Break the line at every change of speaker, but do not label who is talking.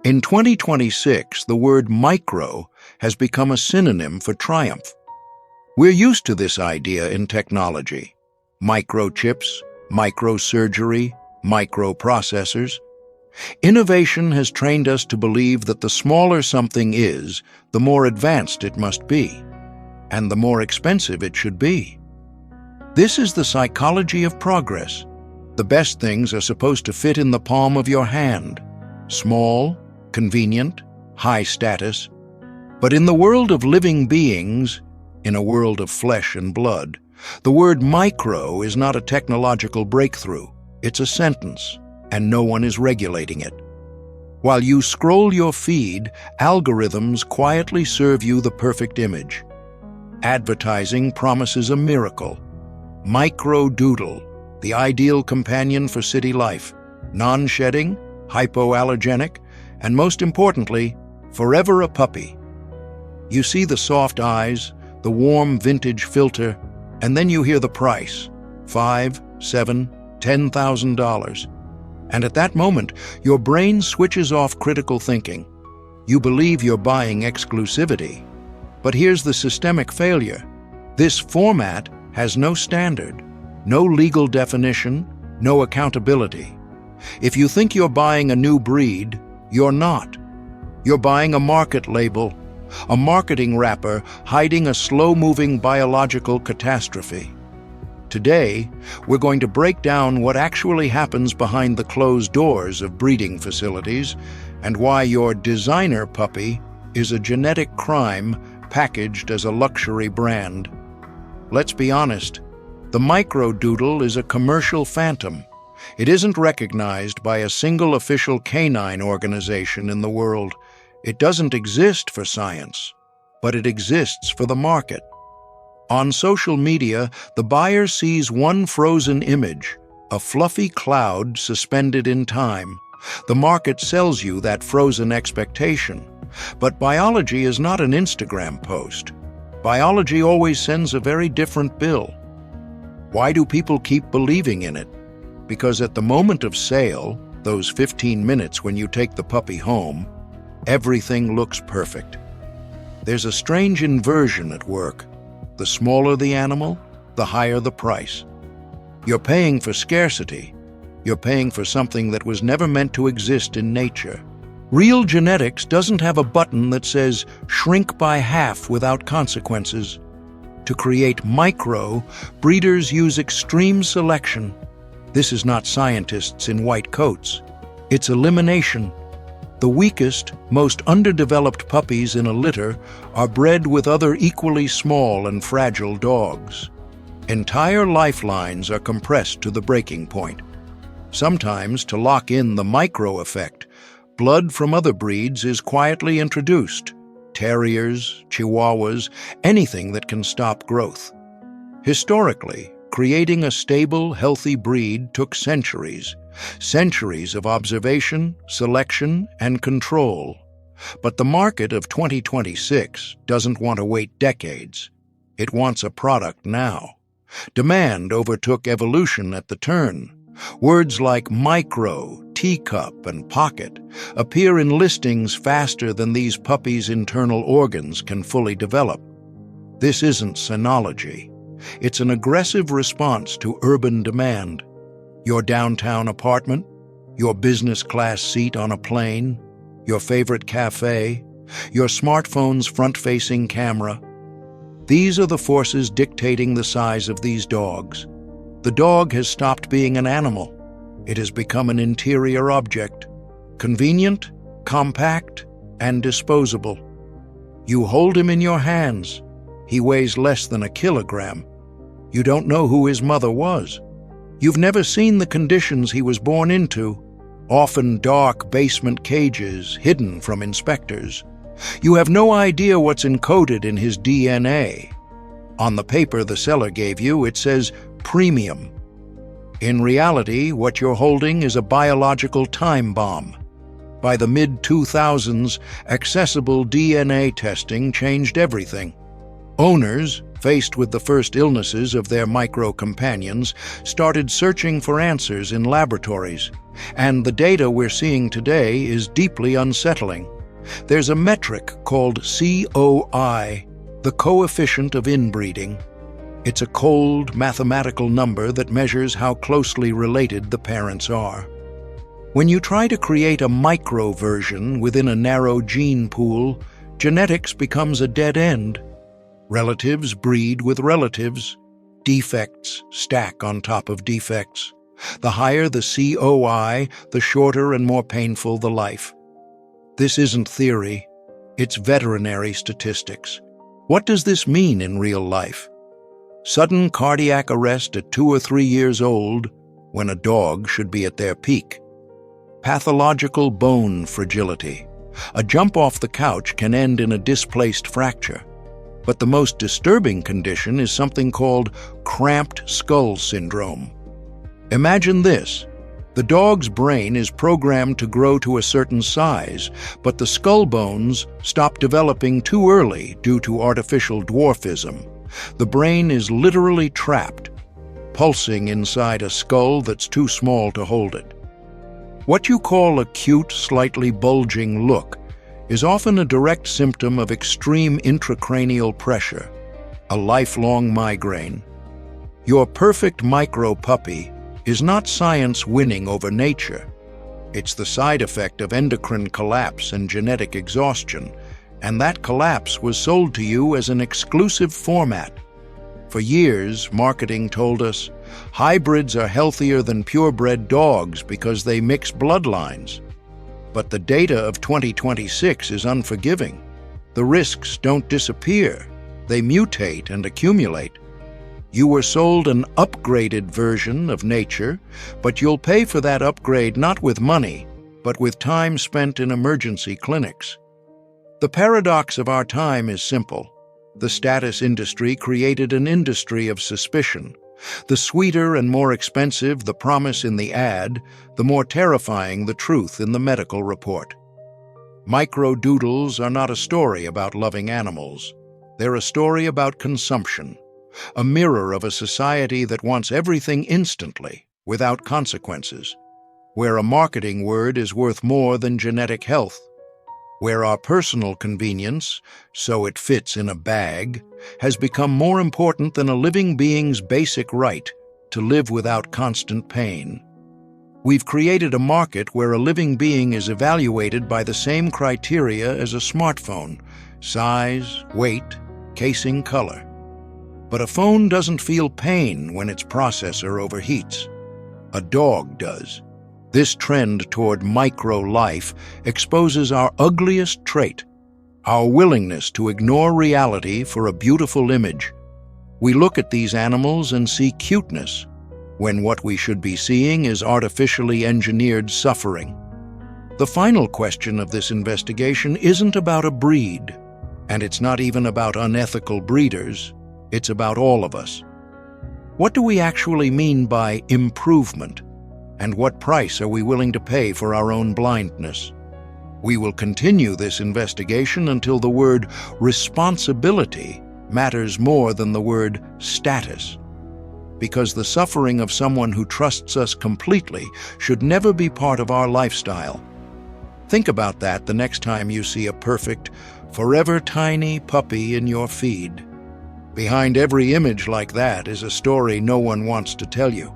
In 2026, the word micro has become a synonym for triumph. We're used to this idea in technology. Microchips, microsurgery, microprocessors. Innovation has trained us to believe that the smaller something is, the more advanced it must be, and the more expensive it should be. This is the psychology of progress. The best things are supposed to fit in the palm of your hand. Small, convenient, high status. But in the world of living beings, in a world of flesh and blood, the word micro is not a technological breakthrough. It's a sentence, and no one is regulating it. While you scroll your feed, algorithms quietly serve you the perfect image. Advertising promises a miracle. Micro-Doodle, the ideal companion for city life. Non-shedding, hypoallergenic, and most importantly, forever a puppy. You see the soft eyes, the warm vintage filter, and then you hear the price, $5,000, $7,000, $10,000. And at that moment, your brain switches off critical thinking. You believe you're buying exclusivity. But here's the systemic failure. This format has no standard, no legal definition, no accountability. If you think you're buying a new breed, you're not. You're buying a market label, a marketing wrapper hiding a slow-moving biological catastrophe. Today, we're going to break down what actually happens behind the closed doors of breeding facilities and why your designer puppy is a genetic crime packaged as a luxury brand. Let's be honest, the Micro-Doodle is a commercial phantom. It isn't recognized by a single official canine organization in the world. It doesn't exist for science, but it exists for the market. On social media, the buyer sees one frozen image, a fluffy cloud suspended in time. The market sells you that frozen expectation. But biology is not an Instagram post. Biology always sends a very different bill. Why do people keep believing in it? Because at the moment of sale, those 15 minutes when you take the puppy home, everything looks perfect. There's a strange inversion at work. The smaller the animal, the higher the price. You're paying for scarcity. You're paying for something that was never meant to exist in nature. Real genetics doesn't have a button that says, shrink by half without consequences. To create micro, breeders use extreme selection. This is not scientists in white coats. It's elimination. The weakest, most underdeveloped puppies in a litter are bred with other equally small and fragile dogs. Entire lifelines are compressed to the breaking point. Sometimes, to lock in the micro effect, blood from other breeds is quietly introduced. Terriers, chihuahuas, anything that can stop growth. Historically, creating a stable, healthy breed took centuries. Centuries of observation, selection, and control. But the market of 2026 doesn't want to wait decades. It wants a product now. Demand overtook evolution at the turn. Words like micro, teacup, and pocket appear in listings faster than these puppies' internal organs can fully develop. This isn't cynology. It's an aggressive response to urban demand. Your downtown apartment, your business class seat on a plane, your favorite cafe, your smartphone's front-facing camera. These are the forces dictating the size of these dogs. The dog has stopped being an animal. It has become an interior object, convenient, compact, and disposable. You hold him in your hands. He weighs less than a kilogram. You don't know who his mother was. You've never seen the conditions he was born into, often dark basement cages hidden from inspectors. You have no idea what's encoded in his DNA. On the paper the seller gave you, it says premium. In reality, what you're holding is a biological time bomb. By the mid-2000s, accessible DNA testing changed everything. Owners, faced with the first illnesses of their micro-companions, started searching for answers in laboratories. And the data we're seeing today is deeply unsettling. There's a metric called COI, the coefficient of inbreeding. It's a cold, mathematical number that measures how closely related the parents are. When you try to create a micro version within a narrow gene pool, genetics becomes a dead end. Relatives breed with relatives. Defects stack on top of defects. The higher the COI, the shorter and more painful the life. This isn't theory, it's veterinary statistics. What does this mean in real life? Sudden cardiac arrest at 2 or 3 years old, when a dog should be at their peak. Pathological bone fragility. A jump off the couch can end in a displaced fracture. But the most disturbing condition is something called cramped skull syndrome. Imagine this. The dog's brain is programmed to grow to a certain size, but the skull bones stop developing too early due to artificial dwarfism. The brain is literally trapped, pulsing inside a skull that's too small to hold it. What you call a cute, slightly bulging look is often a direct symptom of extreme intracranial pressure, a lifelong migraine. Your perfect micro-puppy is not science winning over nature. It's the side effect of endocrine collapse and genetic exhaustion, and that collapse was sold to you as an exclusive format. For years, marketing told us, hybrids are healthier than purebred dogs because they mix bloodlines. But the data of 2026 is unforgiving. The risks don't disappear. They mutate and accumulate. You were sold an upgraded version of nature, but you'll pay for that upgrade not with money, but with time spent in emergency clinics. The paradox of our time is simple. The status industry created an industry of suspicion. The sweeter and more expensive the promise in the ad, the more terrifying the truth in the medical report. Micro-Doodles are not a story about loving animals. They're a story about consumption. A mirror of a society that wants everything instantly, without consequences, where a marketing word is worth more than genetic health, where our personal convenience, so it fits in a bag, has become more important than a living being's basic right to live without constant pain. We've created a market where a living being is evaluated by the same criteria as a smartphone: size, weight, casing color. But a phone doesn't feel pain when its processor overheats. A dog does. This trend toward micro-life exposes our ugliest trait, our willingness to ignore reality for a beautiful image. We look at these animals and see cuteness, when what we should be seeing is artificially engineered suffering. The final question of this investigation isn't about a breed, and it's not even about unethical breeders. It's about all of us. What do we actually mean by improvement? And what price are we willing to pay for our own blindness? We will continue this investigation until the word responsibility matters more than the word status. Because the suffering of someone who trusts us completely should never be part of our lifestyle. Think about that the next time you see a perfect, forever tiny puppy in your feed. Behind every image like that is a story no one wants to tell you.